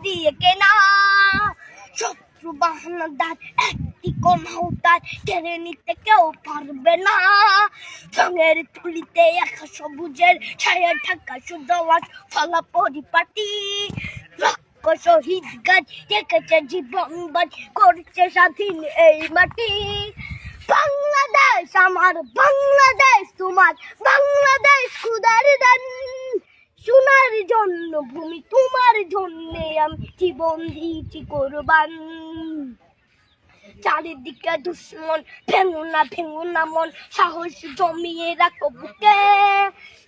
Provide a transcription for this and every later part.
দিয়ে কেনা শত্রু বাহানাদার একটি কণাও কেড়ে নিতে কেউ পারবে না। রঙের তুলিতে একা সবুজের ছায়া ঢাকা সুদলাস ফলা পরিপাটি শহীদ গাছ রেখেছে জীবন বাজ করছে স্বাধীন এই মাটি। বাংলাদেশ আমার বাংলাদেশ তোমার বাংলাদেশ খুদার দান সোনার জন্য ভূমি তোমার জন্যে আমি জীবন দিয়েছি কোরবান। চারিদিকে দুশ্মন ভেঙো না মন সাহস জমিয়ে রাখো বুকে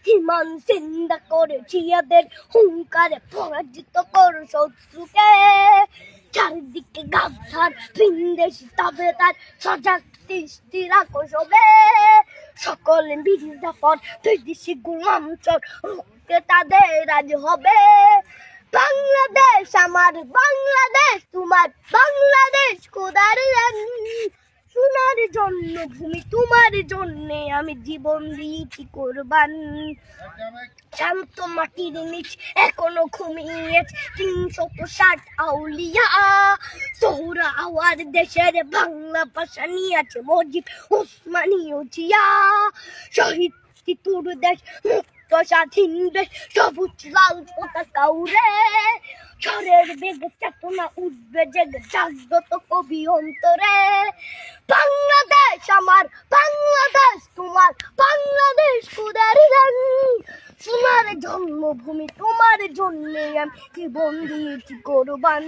হিমান চিন্তা করেছি এদের হুঙ্কারে পরাজিত করো শত্রুকে। চারিদিকে গাদ্দার ভিনদেশি তাবেদার সজাগ দৃষ্টি রাখো সবে সকলে মির্জাফর বিদেশি গোলাম চোর রুখতে তাদের আজ হবে। বাংলাদেশ আমার বাংলাদেশ তোমার বাংলাদেশ খোদার সোনার জন্য ভূমি তোমার জন্যে আমি জীবন দিয়েছি কোরবান। শান্ত মাটির নিচ এখনো ঘুমিয়ে ৩৬০ আউলিয়া সোহরা আওয়ার দেশের বাংলা ভাষা নিয়েছে মজিদ ওসমানীয় জিয়া। শহীদ তোর দেশ মুক্ত স্বাধীন দেশ সবুজ লাল পতাকা উড়ে ঝড়ের বেগে চেতনা উঠবে জেগে জাগ্রত কবি অন্তরে। বাংলাদেশ আমার বাংলাদেশ তোমার বাংলাদেশ খোদার গান সোনার জন্মভূমি তোমার জন্যে আমি জীবন দিয়েছি কোরবান।